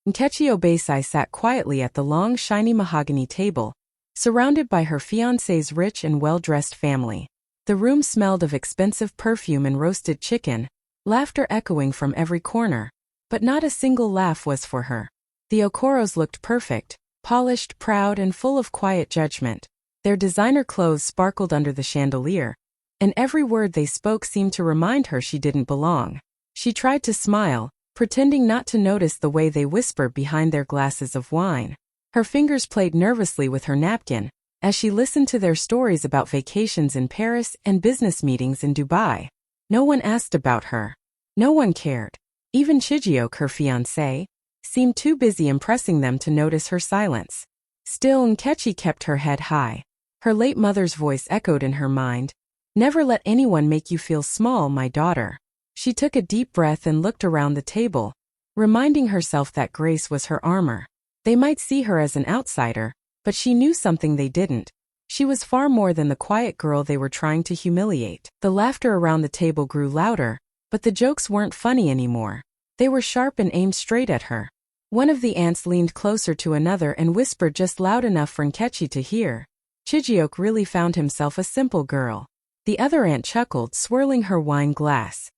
Nkechi Obesai sat quietly at the long, shiny mahogany table, surrounded by her fiancé's rich and well-dressed family. The room smelled of expensive perfume and roasted chicken, laughter echoing from every corner. But not a single laugh was for her. The Okoros looked perfect, polished, proud, and full of quiet judgment. Their designer clothes sparkled under the chandelier, and every word they spoke seemed to remind her she didn't belong. She tried to smile, pretending not to notice the way they whispered behind their glasses of wine. Her fingers played nervously with her napkin, as she listened to their stories about vacations in Paris and business meetings in Dubai. No one asked about her. No one cared. Even Chijioke, her fiancé, seemed too busy impressing them to notice her silence. Still, Nkechi kept her head high. Her late mother's voice echoed in her mind. "Never let anyone make you feel small, my daughter." She took a deep breath and looked around the table, reminding herself that grace was her armor. They might see her as an outsider, but she knew something they didn't. She was far more than the quiet girl they were trying to humiliate. The laughter around the table grew louder, but the jokes weren't funny anymore. They were sharp and aimed straight at her. One of the aunts leaned closer to another and whispered just loud enough for Nkechi to hear. Chijioke really found himself a simple girl. The other aunt chuckled, swirling her wine glass.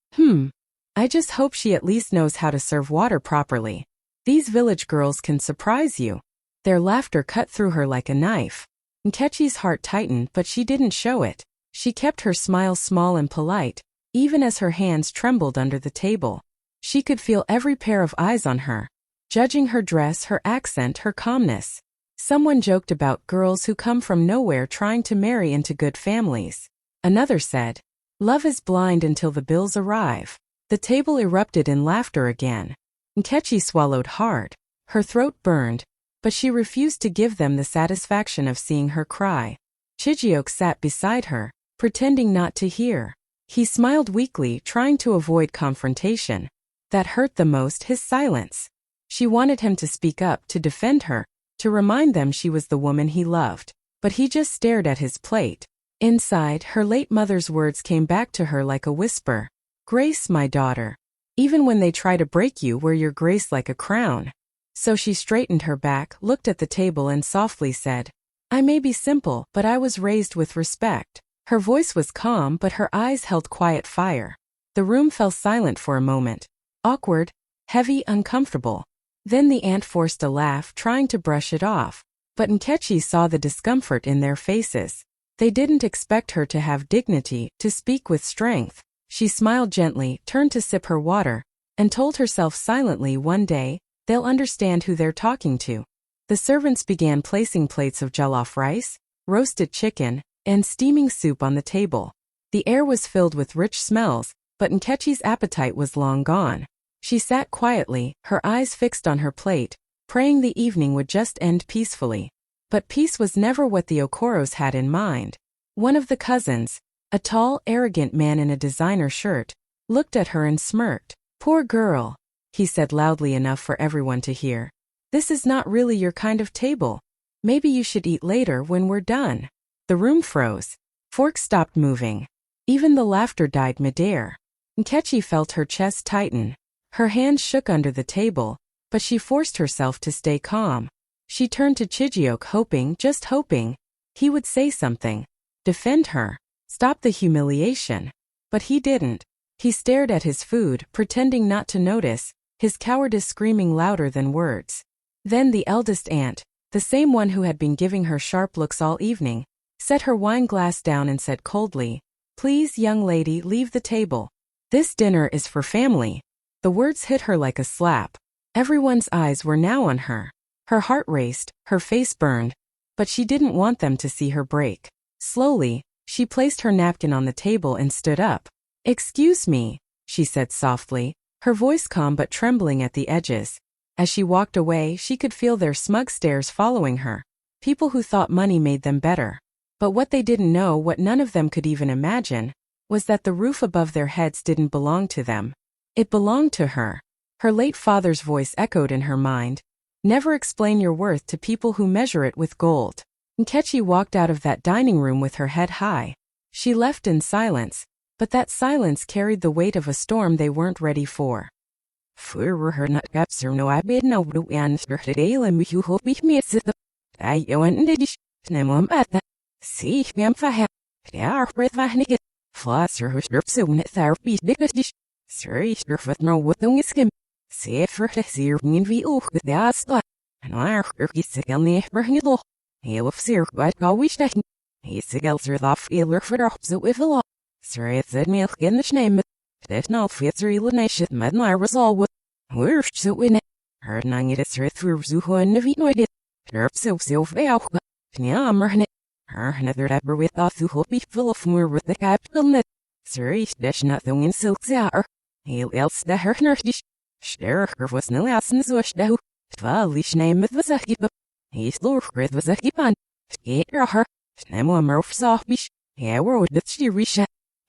I just hope she at least knows how to serve water properly. These village girls can surprise you." Their laughter cut through her like a knife. Nkechi's heart tightened, but she didn't show it. She kept her smile small and polite, even as her hands trembled under the table. She could feel every pair of eyes on her, judging her dress, her accent, her calmness. Someone joked about girls who come from nowhere trying to marry into good families. Another said, "Love is blind until the bills arrive." The table erupted in laughter again. Nkechi swallowed hard. Her throat burned, but she refused to give them the satisfaction of seeing her cry. Chijioke sat beside her, pretending not to hear. He smiled weakly, trying to avoid confrontation. That hurt the most, his silence. She wanted him to speak up, to defend her, to remind them she was the woman he loved. But he just stared at his plate. Inside, her late mother's words came back to her like a whisper. "Grace, my daughter. Even when they try to break you, wear your grace like a crown." So she straightened her back, looked at the table and softly said, "I may be simple, but I was raised with respect." Her voice was calm, but her eyes held quiet fire. The room fell silent for a moment. Awkward, heavy, uncomfortable. Then the aunt forced a laugh, trying to brush it off. But Nkechi saw the discomfort in their faces. They didn't expect her to have dignity, to speak with strength. She smiled gently, turned to sip her water, and told herself silently, one day, they'll understand who they're talking to. The servants began placing plates of jollof rice, roasted chicken, and steaming soup on the table. The air was filled with rich smells, but Nkechi's appetite was long gone. She sat quietly, her eyes fixed on her plate, praying the evening would just end peacefully. But peace was never what the Okoros had in mind. One of the cousins, a tall, arrogant man in a designer shirt, looked at her and smirked. "Poor girl," he said loudly enough for everyone to hear. "This is not really your kind of table. Maybe you should eat later when we're done." The room froze. Forks stopped moving. Even the laughter died midair. Nkechi felt her chest tighten. Her hands shook under the table, but she forced herself to stay calm. She turned to Chijioke, hoping, just hoping, he would say something. Defend her. Stop the humiliation. But he didn't. He stared at his food, pretending not to notice, his cowardice screaming louder than words. Then the eldest aunt, the same one who had been giving her sharp looks all evening, set her wine glass down and said coldly, "Please, young lady, leave the table. This dinner is for family." The words hit her like a slap. Everyone's eyes were now on her. Her heart raced, her face burned, but she didn't want them to see her break. Slowly, she placed her napkin on the table and stood up. "Excuse me," she said softly, her voice calm but trembling at the edges. As she walked away, she could feel their smug stares following her. People who thought money made them better. But what they didn't know, what none of them could even imagine, was that the roof above their heads didn't belong to them. It belonged to her. Her late father's voice echoed in her mind. "Never explain your worth to people who measure it with gold." Nkechi walked out of that dining room with her head high. She left in silence, but that silence carried the weight of a storm they weren't ready for. For her not capture no I bid no blue and started ailing with you hope me sit the I went in the dish, Nemum at that. See, Mem Faha. They are breath vahnicket. Flosser who strips soon at therapy dickers dish. Sir, Easter foot no with the skim. See for the sear mean we oak with the ass. And our kirky sick on the bring it low. He'll of sear quite go wish that. He's sick else with off failer for the so with a law. Sir, it's said milk in the name. That no fits real nation, madden I was all with. Where's so in it? Heard nang it is through Zuho and the Vinoid. Derp so veil. Nyammer it. Her another ever with off to hope full of more with the capital net. Sir, each dash nothing in silks are. He'll else the her nurse. Ster was no lessons wish though. Twalish name it was a hip. He's low grid was a hip on. Skate her. Snemo murph softbish. Yeah, word that she reach.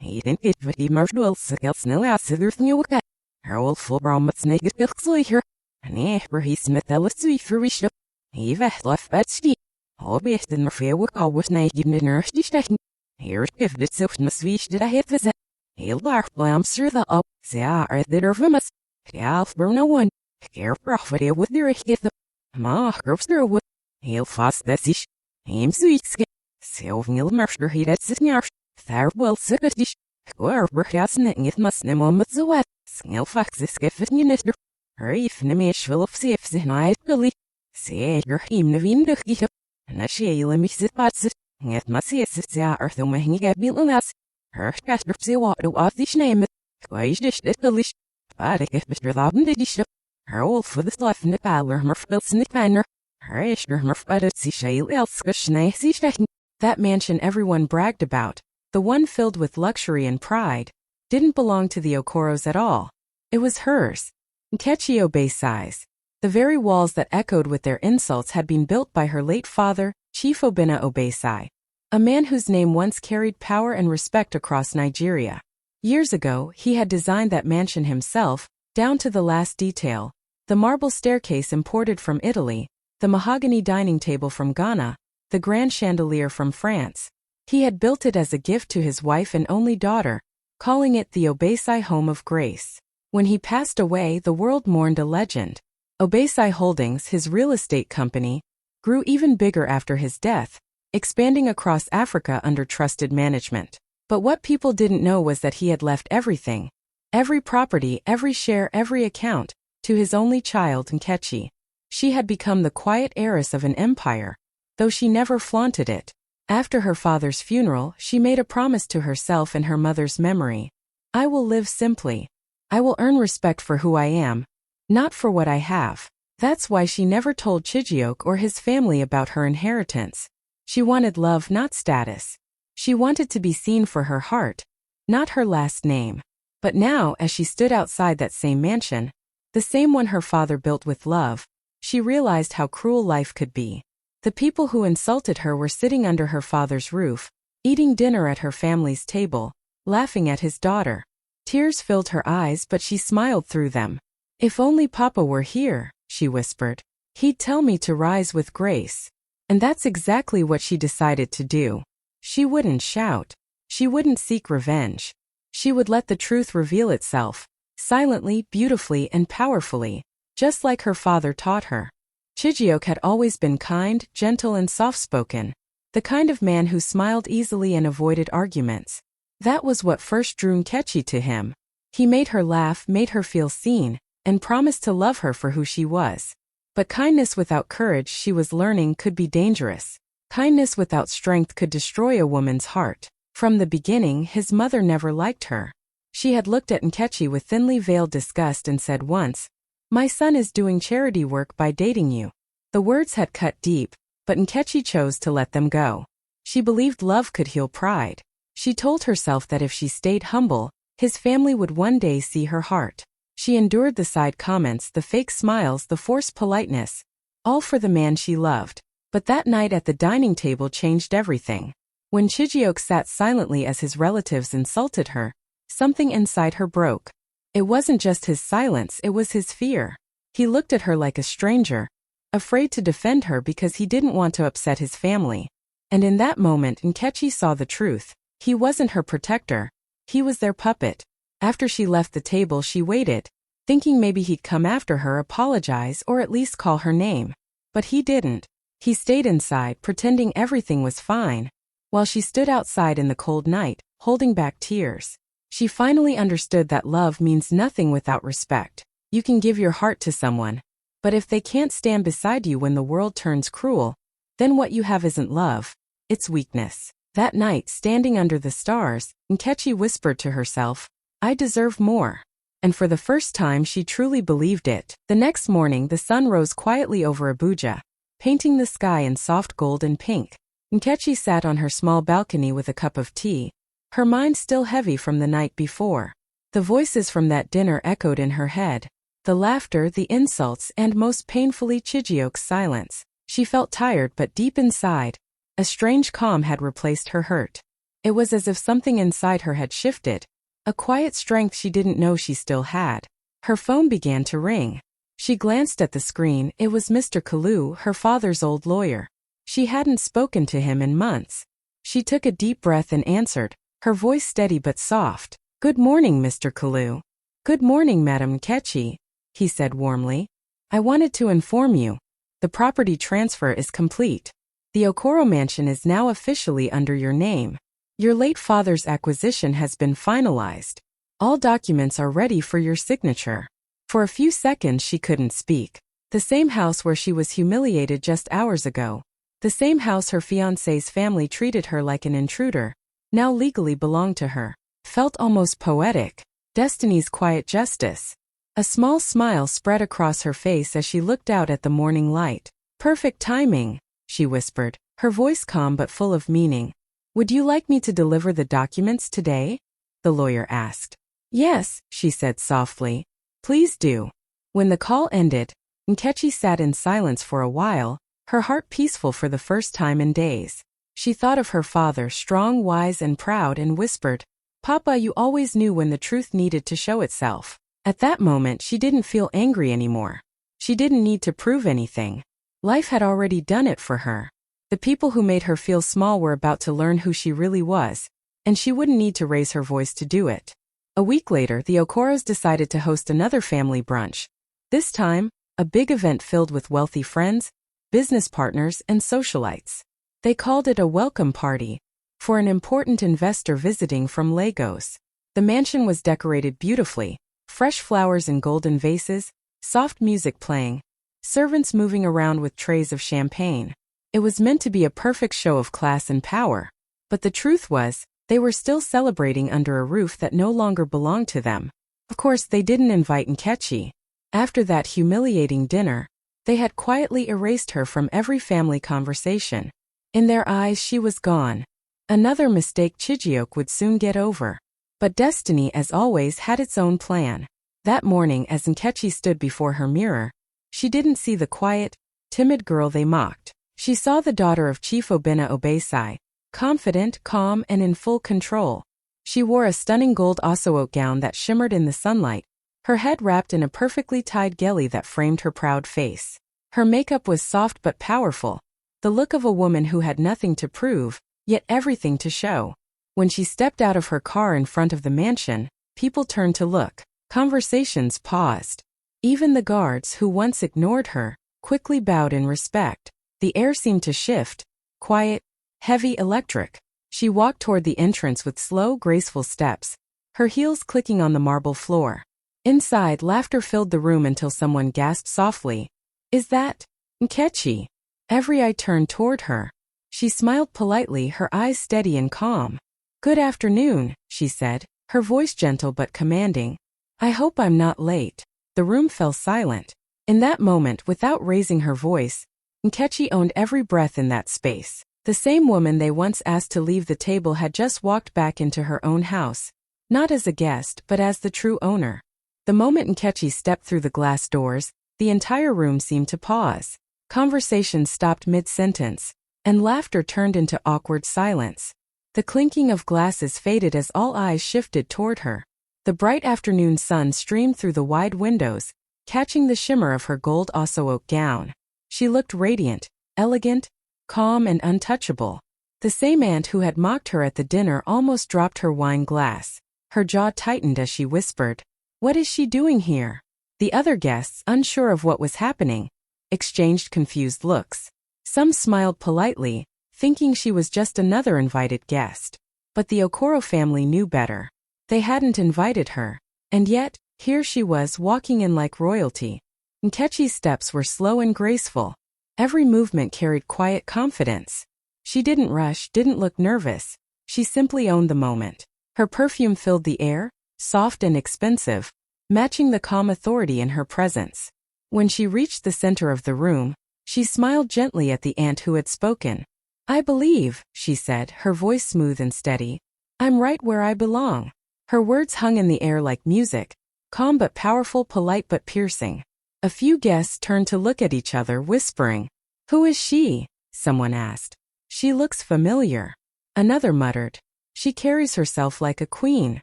He didn't get what he merged well, so else no lessons new cat. Her old full brown but snake bilks later. And ever he smith ellis sweet for reach up. He left bed steep. All best in the fair work always night in the nurse distracting. Here's if the silk must wish that I had visit. He'll bark blams through the up. Say, are there of us? Alf burn one. Care profit with the rich get the ma groups there wood. He'll fast that's ish. Aim sweet skin. Sylving mercer he that's it near. Thar well sick at dish. Wherever has knitting it must name on the wet. Snail fax is skiffet in your hurry if nimish will of safes in I Billy. Say, you're him the wind of get up. And I say, let me sit by it. Get my sis, yeah, or the way he get built on us. Her caster say what do off this name it. Why dish it delish. But I get Mr. Loudon the dish up. Her old for the stuff in the parlor, Murph built in the banner. Her ishner Murph but it's see shale else, gushna, see stecken. That mansion everyone bragged about, the one filled with luxury and pride, didn't belong to the Okoros at all. It was hers. Nkechi Obe's size. The very walls that echoed with their insults had been built by her late father, Chief Obinna Obesai, a man whose name once carried power and respect across Nigeria. Years ago, he had designed that mansion himself, down to the last detail, the marble staircase imported from Italy, the mahogany dining table from Ghana, the grand chandelier from France. He had built it as a gift to his wife and only daughter, calling it the Obesai Home of Grace. When he passed away, the world mourned a legend. Obesai Holdings, his real estate company, grew even bigger after his death, expanding across Africa under trusted management. But what people didn't know was that he had left everything, every property, every share, every account, to his only child, Nkechi. She had become the quiet heiress of an empire, though she never flaunted it. After her father's funeral, she made a promise to herself and her mother's memory. I will live simply. I will earn respect for who I am, not for what I have. That's why she never told Chijioke or his family about her inheritance. She wanted love, not status. She wanted to be seen for her heart, not her last name. But now, as she stood outside that same mansion, the same one her father built with love, she realized how cruel life could be. The people who insulted her were sitting under her father's roof, eating dinner at her family's table, laughing at his daughter. Tears filled her eyes, but she smiled through them. If only Papa were here, she whispered. He'd tell me to rise with grace. And that's exactly what she decided to do. She wouldn't shout. She wouldn't seek revenge. She would let the truth reveal itself, silently, beautifully, and powerfully, just like her father taught her. Chijioke had always been kind, gentle, and soft-spoken, the kind of man who smiled easily and avoided arguments. That was what first drew Nkechi to him. He made her laugh, made her feel seen, and promised to love her for who she was. But kindness without courage, she was learning, could be dangerous. Kindness without strength could destroy a woman's heart. From the beginning, his mother never liked her. She had looked at Nkechi with thinly veiled disgust and said once, "My son is doing charity work by dating you." The words had cut deep, but Nkechi chose to let them go. She believed love could heal pride. She told herself that if she stayed humble, his family would one day see her heart. She endured the side comments, the fake smiles, the forced politeness, all for the man she loved. But that night at the dining table changed everything. When Chijioke sat silently as his relatives insulted her, something inside her broke. It wasn't just his silence, it was his fear. He looked at her like a stranger, afraid to defend her because he didn't want to upset his family. And in that moment Nkechi saw the truth. He wasn't her protector. He was their puppet. After she left the table she waited, thinking maybe he'd come after her, apologize, or at least call her name. But he didn't. He stayed inside, pretending everything was fine, while she stood outside in the cold night, holding back tears. She finally understood that love means nothing without respect. You can give your heart to someone, but if they can't stand beside you when the world turns cruel, then what you have isn't love, it's weakness. That night, standing under the stars, Nkechi whispered to herself, "I deserve more." And for the first time she truly believed it. The next morning the sun rose quietly over Abuja, painting the sky in soft gold and pink. Nkechi sat on her small balcony with a cup of tea, her mind still heavy from the night before. The voices from that dinner echoed in her head, the laughter, the insults, and most painfully Chijioke's silence. She felt tired, but deep inside, a strange calm had replaced her hurt. It was as if something inside her had shifted, a quiet strength she didn't know she still had. Her phone began to ring. She glanced at the screen. It was Mr. Kalu, her father's old lawyer. She hadn't spoken to him in months. She took a deep breath and answered, her voice steady but soft. "Good morning, Mr. Kalu." "Good morning, Madam Nkechi," he said warmly. "I wanted to inform you. The property transfer is complete. The Okoro mansion is now officially under your name. Your late father's acquisition has been finalized. All documents are ready for your signature." For a few seconds she couldn't speak. The same house where she was humiliated just hours ago. The same house her fiancé's family treated her like an intruder, now legally belonged to her. Felt almost poetic. Destiny's quiet justice. A small smile spread across her face as she looked out at the morning light. "Perfect timing," she whispered, her voice calm but full of meaning. "Would you like me to deliver the documents today?" the lawyer asked. "Yes," she said softly. "Please do." When the call ended, Nkechi sat in silence for a while, her heart peaceful for the first time in days. She thought of her father, strong, wise, and proud, and whispered, "Papa, you always knew when the truth needed to show itself." At that moment she didn't feel angry anymore. She didn't need to prove anything. Life had already done it for her. The people who made her feel small were about to learn who she really was, and she wouldn't need to raise her voice to do it. A week later, the Okoros decided to host another family brunch. This time, a big event filled with wealthy friends, business partners, and socialites. They called it a welcome party for an important investor visiting from Lagos. The mansion was decorated beautifully, fresh flowers in golden vases, soft music playing, servants moving around with trays of champagne. It was meant to be a perfect show of class and power. But the truth was, they were still celebrating under a roof that no longer belonged to them. Of course, they didn't invite Nkechi. After that humiliating dinner, they had quietly erased her from every family conversation. In their eyes, she was gone. Another mistake Chijioke would soon get over. But destiny, as always, had its own plan. That morning, as Nkechi stood before her mirror, she didn't see the quiet, timid girl they mocked. She saw the daughter of Chief Obinna Obesai, confident, calm, and in full control. She wore a stunning gold Osuoke gown that shimmered in the sunlight, her head wrapped in a perfectly tied gele that framed her proud face. Her makeup was soft but powerful, the look of a woman who had nothing to prove, yet everything to show. When she stepped out of her car in front of the mansion, people turned to look. Conversations paused. Even the guards, who once ignored her, quickly bowed in respect. The air seemed to shift, quiet, heavy, electric. She walked toward the entrance with slow, graceful steps, her heels clicking on the marble floor. Inside, laughter filled the room until someone gasped softly, "Is that Nkechi?" Every eye turned toward her. She smiled politely, her eyes steady and calm. "Good afternoon," she said, her voice gentle but commanding. "I hope I'm not late." The room fell silent. In that moment, without raising her voice, Nkechi owned every breath in that space. The same woman they once asked to leave the table had just walked back into her own house, not as a guest but as the true owner. The moment Nkechi stepped through the glass doors, the entire room seemed to pause. Conversation stopped mid-sentence, and laughter turned into awkward silence. The clinking of glasses faded as all eyes shifted toward her. The bright afternoon sun streamed through the wide windows, catching the shimmer of her gold Osuoke gown. She looked radiant, elegant, calm, and untouchable. The same aunt who had mocked her at the dinner almost dropped her wine glass. Her jaw tightened as she whispered, "What is she doing here?" The other guests, unsure of what was happening, exchanged confused looks. Some smiled politely, thinking she was just another invited guest. But the Okoro family knew better. They hadn't invited her. And yet, here she was walking in like royalty. Nkechi's steps were slow and graceful. Every movement carried quiet confidence. She didn't rush, didn't look nervous. She simply owned the moment. Her perfume filled the air, soft and expensive, matching the calm authority in her presence. When she reached the center of the room, she smiled gently at the aunt who had spoken. "I believe," she said, her voice smooth and steady, "I'm right where I belong." Her words hung in the air like music, calm but powerful, polite but piercing. A few guests turned to look at each other, whispering, "Who is she?" Someone asked. "She looks familiar." Another muttered, "She carries herself like a queen."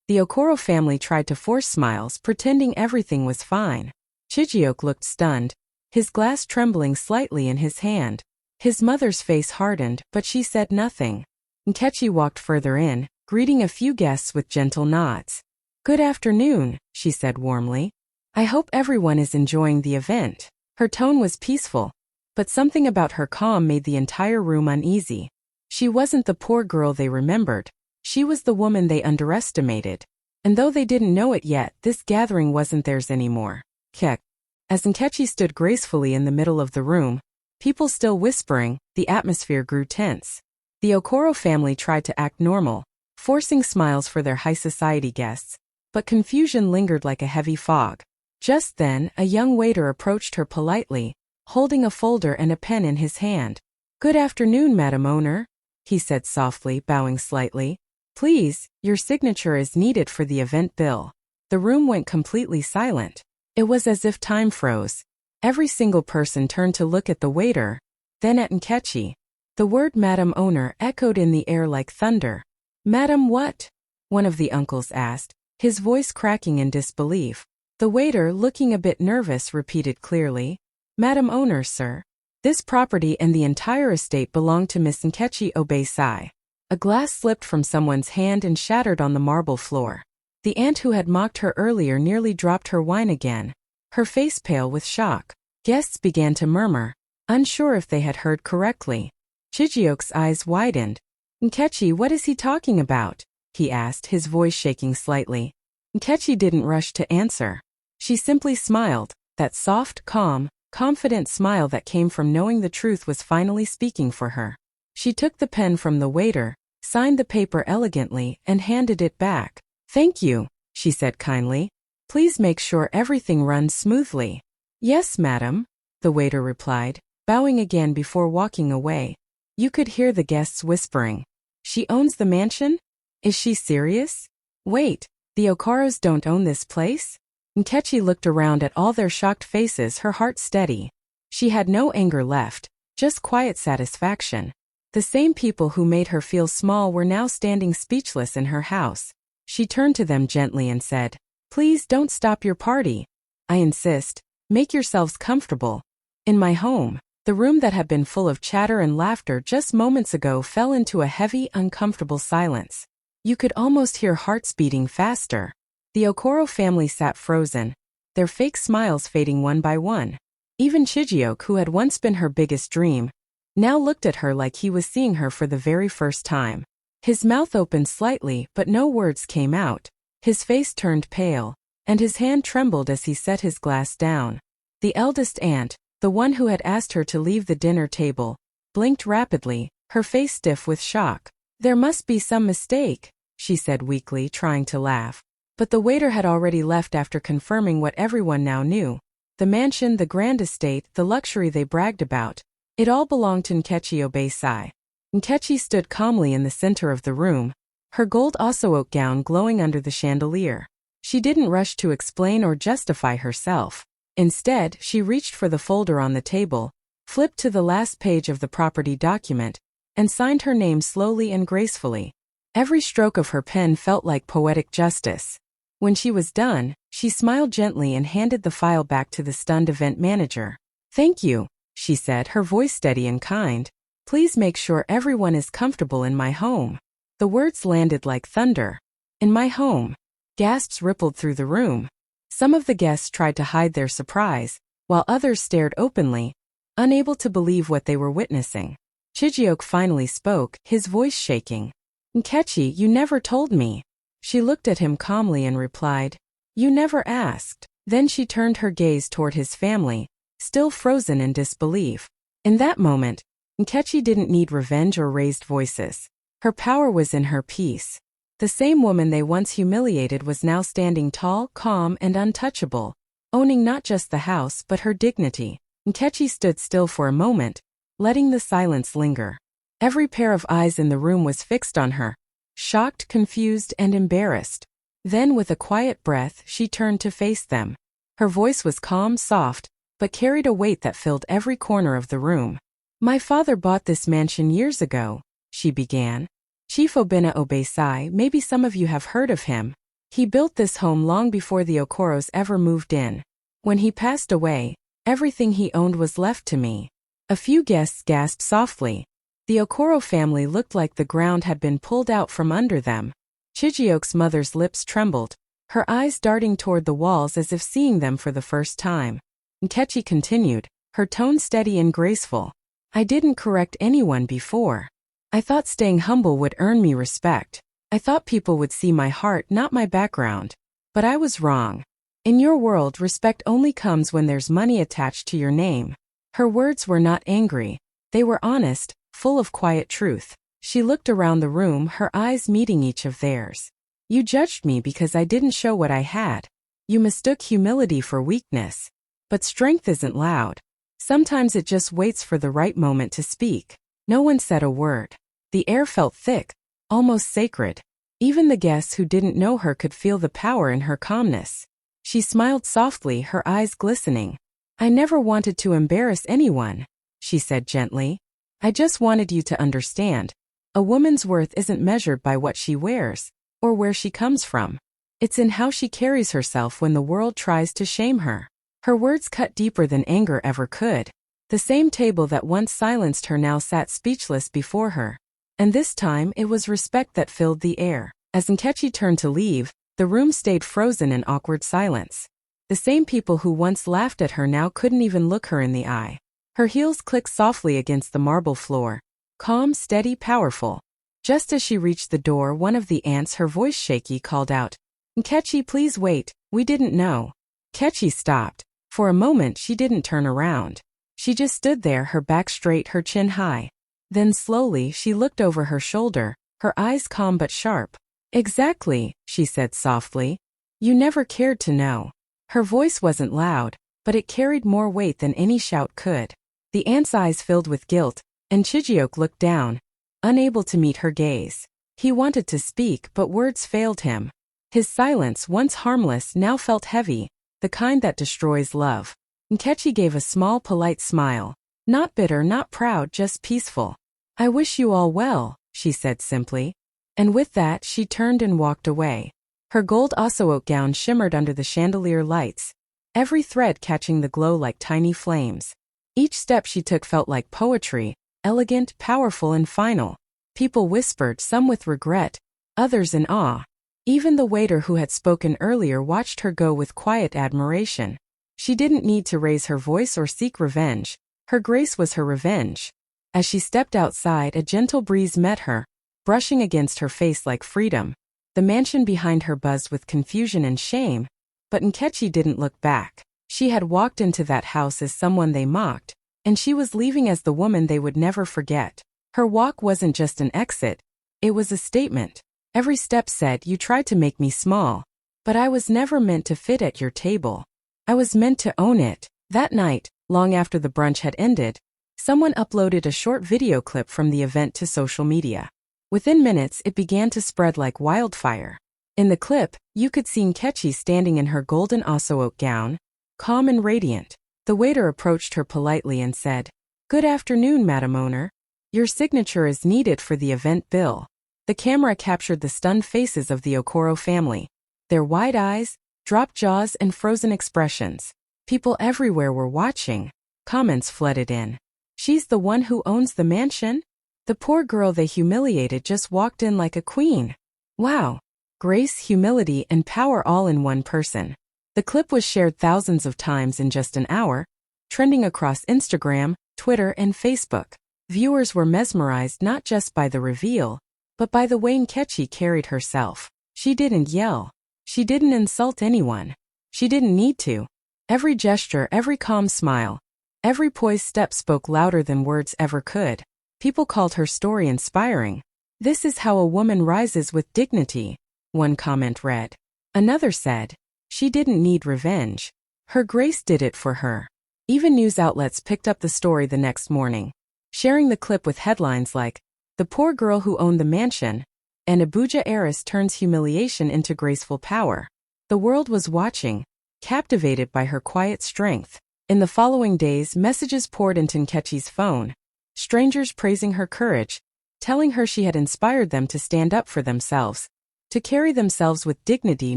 The Okoro family tried to force smiles, pretending everything was fine. Chijioke looked stunned, his glass trembling slightly in his hand. His mother's face hardened, but she said nothing. Nkechi walked further in, greeting a few guests with gentle nods. "Good afternoon," she said warmly. "I hope everyone is enjoying the event." Her tone was peaceful, but something about her calm made the entire room uneasy. She wasn't the poor girl they remembered. She was the woman they underestimated. And though they didn't know it yet, this gathering wasn't theirs anymore. Kek. As Nkechi stood gracefully in the middle of the room, people still whispering, the atmosphere grew tense. The Okoro family tried to act normal, forcing smiles for their high society guests, but confusion lingered like a heavy fog. Just then, a young waiter approached her politely, holding a folder and a pen in his hand. "Good afternoon, Madam Owner," he said softly, bowing slightly. "Please, your signature is needed for the event bill." The room went completely silent. It was as if time froze. Every single person turned to look at the waiter, then at Nkechi. The word Madam Owner echoed in the air like thunder. "Madam what?" one of the uncles asked, his voice cracking in disbelief. The waiter, looking a bit nervous, repeated clearly, "Madam Owner, sir. This property and the entire estate belong to Miss Nkechi Obei-sai." A glass slipped from someone's hand and shattered on the marble floor. The aunt who had mocked her earlier nearly dropped her wine again, her face pale with shock. Guests began to murmur, unsure if they had heard correctly. Chijioke's eyes widened. "Nkechi, what is he talking about?" he asked, his voice shaking slightly. Nkechi didn't rush to answer. She simply smiled, that soft, calm, confident smile that came from knowing the truth was finally speaking for her. She took the pen from the waiter, signed the paper elegantly, and handed it back. "Thank you," she said kindly. "Please make sure everything runs smoothly." "Yes, madam," the waiter replied, bowing again before walking away. You could hear the guests whispering. "She owns the mansion? Is she serious? Wait, the Okaros don't own this place?" Nkechi looked around at all their shocked faces, her heart steady. She had no anger left, just quiet satisfaction. The same people who made her feel small were now standing speechless in her house. She turned to them gently and said, "Please don't stop your party. I insist, make yourselves comfortable. In my home." The room that had been full of chatter and laughter just moments ago fell into a heavy, uncomfortable silence. You could almost hear hearts beating faster. The Okoro family sat frozen, their fake smiles fading one by one. Even Chijioke, who had once been her biggest dream, now looked at her like he was seeing her for the very first time. His mouth opened slightly, but no words came out. His face turned pale, and his hand trembled as he set his glass down. The eldest aunt, the one who had asked her to leave the dinner table, blinked rapidly, her face stiff with shock. "There must be some mistake," she said weakly, trying to laugh. But the waiter had already left after confirming what everyone now knew. The mansion, the grand estate, the luxury they bragged about, it all belonged to Nkechi Obei-sai. Nkechi stood calmly in the center of the room, her gold osso-oak gown glowing under the chandelier. She didn't rush to explain or justify herself. Instead, she reached for the folder on the table, flipped to the last page of the property document, and signed her name slowly and gracefully. Every stroke of her pen felt like poetic justice. When she was done, she smiled gently and handed the file back to the stunned event manager. "Thank you," she said, her voice steady and kind. "Please make sure everyone is comfortable in my home." The words landed like thunder. "In my home." Gasps rippled through the room. Some of the guests tried to hide their surprise, while others stared openly, unable to believe what they were witnessing. Chijioke finally spoke, his voice shaking. "Nkechi, you never told me." She looked at him calmly and replied, "You never asked." Then she turned her gaze toward his family, still frozen in disbelief. In that moment, Nkechi didn't need revenge or raised voices. Her power was in her peace. The same woman they once humiliated was now standing tall, calm, and untouchable, owning not just the house but her dignity. Nkechi stood still for a moment, letting the silence linger. Every pair of eyes in the room was fixed on her, shocked, confused, and embarrassed. Then, with a quiet breath, she turned to face them. Her voice was calm, soft, but carried a weight that filled every corner of the room. "My father bought this mansion years ago," she began. "Chief Obinna Obesai, maybe some of you have heard of him. He built this home long before the Okoros ever moved in. When he passed away, everything he owned was left to me." A few guests gasped softly. The Okoro family looked like the ground had been pulled out from under them. Chijioke's mother's lips trembled, her eyes darting toward the walls as if seeing them for the first time. Nkechi continued, her tone steady and graceful. "I didn't correct anyone before. I thought staying humble would earn me respect. I thought people would see my heart, not my background. But I was wrong. In your world, respect only comes when there's money attached to your name." Her words were not angry. They were honest, full of quiet truth. She looked around the room, her eyes meeting each of theirs. "You judged me because I didn't show what I had. You mistook humility for weakness. But strength isn't loud. Sometimes it just waits for the right moment to speak." No one said a word. The air felt thick, almost sacred. Even the guests who didn't know her could feel the power in her calmness. She smiled softly, her eyes glistening. "I never wanted to embarrass anyone," she said gently. "I just wanted you to understand. A woman's worth isn't measured by what she wears, or where she comes from. It's in how she carries herself when the world tries to shame her." Her words cut deeper than anger ever could. The same table that once silenced her now sat speechless before her. And this time it was respect that filled the air. As Nkechi turned to leave, the room stayed frozen in awkward silence. The same people who once laughed at her now couldn't even look her in the eye. Her heels clicked softly against the marble floor. Calm, steady, powerful. Just as she reached the door, one of the aunts, her voice shaky, called out, "Nkechi, please wait, we didn't know." Nkechi stopped. For a moment she didn't turn around. She just stood there, her back straight, her chin high. Then slowly she looked over her shoulder, her eyes calm but sharp. "Exactly," she said softly. "You never cared to know." Her voice wasn't loud, but it carried more weight than any shout could. The aunt's eyes filled with guilt, and Chijioke looked down, unable to meet her gaze. He wanted to speak, but words failed him. His silence, once harmless, now felt heavy, the kind that destroys love. Nkechi gave a small, polite smile. Not bitter, not proud, just peaceful. "I wish you all well," she said simply. And with that, she turned and walked away. Her gold osso-oak gown shimmered under the chandelier lights, every thread catching the glow like tiny flames. Each step she took felt like poetry, elegant, powerful, and final. People whispered, some with regret, others in awe. Even the waiter who had spoken earlier watched her go with quiet admiration. She didn't need to raise her voice or seek revenge. Her grace was her revenge. As she stepped outside, a gentle breeze met her, brushing against her face like freedom. The mansion behind her buzzed with confusion and shame, but Nkechi didn't look back. She had walked into that house as someone they mocked, and she was leaving as the woman they would never forget. Her walk wasn't just an exit, it was a statement. Every step said, "You tried to make me small, but I was never meant to fit at your table. I was meant to own it." That night, long after the brunch had ended, someone uploaded a short video clip from the event to social media. Within minutes, it began to spread like wildfire. In the clip, you could see Nkechi standing in her golden osso-oak gown, calm and radiant. The waiter approached her politely and said, "Good afternoon, Madam Owner. Your signature is needed for the event bill." The camera captured the stunned faces of the Okoro family. Their wide eyes, dropped jaws, and frozen expressions. People everywhere were watching. Comments flooded in. "She's the one who owns the mansion? The poor girl they humiliated just walked in like a queen. Wow. Grace, humility, and power all in one person." The clip was shared thousands of times in just an hour, trending across Instagram, Twitter, and Facebook. Viewers were mesmerized not just by the reveal, but by the way Nkechi carried herself. She didn't yell. She didn't insult anyone. She didn't need to. Every gesture, every calm smile, every poised step spoke louder than words ever could. People called her story inspiring. "This is how a woman rises with dignity," one comment read. Another said, "She didn't need revenge. Her grace did it for her." Even news outlets picked up the story the next morning, sharing the clip with headlines like, "The poor girl who owned the mansion," and "Abuja heiress turns humiliation into graceful power." The world was watching, captivated by her quiet strength. In the following days, messages poured into Nkechi's phone, strangers praising her courage, telling her she had inspired them to stand up for themselves, to carry themselves with dignity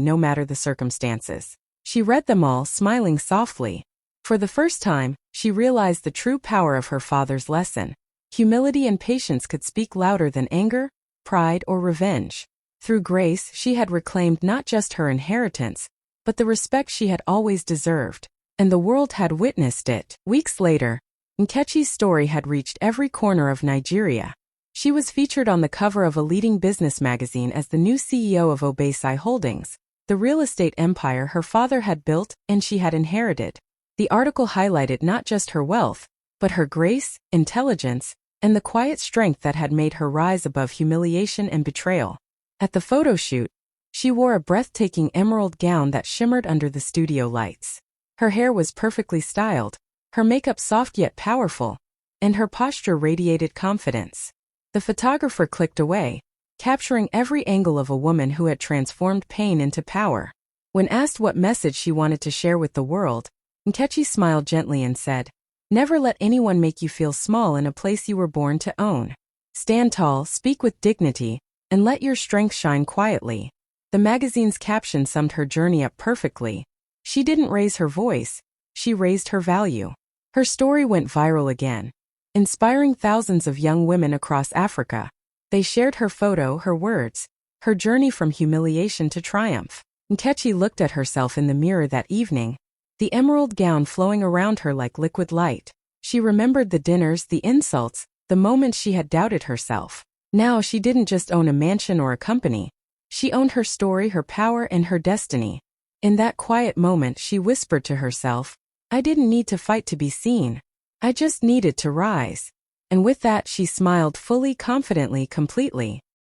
no matter the circumstances. She read them all, smiling softly. For the first time, she realized the true power of her father's lesson. Humility and patience could speak louder than anger, pride, or revenge. Through grace, she had reclaimed not just her inheritance, but the respect she had always deserved. And the world had witnessed it. Weeks later, Nkechi's story had reached every corner of Nigeria. She was featured on the cover of a leading business magazine as the new CEO of Obesai Holdings, the real estate empire her father had built and she had inherited. The article highlighted not just her wealth, but her grace, intelligence, and the quiet strength that had made her rise above humiliation and betrayal. At the photo shoot, she wore a breathtaking emerald gown that shimmered under the studio lights. Her hair was perfectly styled, her makeup soft yet powerful, and her posture radiated confidence. The photographer clicked away, capturing every angle of a woman who had transformed pain into power. When asked what message she wanted to share with the world, Nkechi smiled gently and said, "Never let anyone make you feel small in a place you were born to own. Stand tall, speak with dignity, and let your strength shine quietly." The magazine's caption summed her journey up perfectly. She didn't raise her voice, she raised her value. Her story went viral again, inspiring thousands of young women across Africa. They shared her photo, her words, her journey from humiliation to triumph. Nkechi looked at herself in the mirror that evening, the emerald gown flowing around her like liquid light. She remembered the dinners, the insults, the moments she had doubted herself. Now she didn't just own a mansion or a company. She owned her story, her power, and her destiny. In that quiet moment, she whispered to herself, "I didn't need to fight to be seen. I just needed to rise." And with that, she smiled fully, confidently, completely.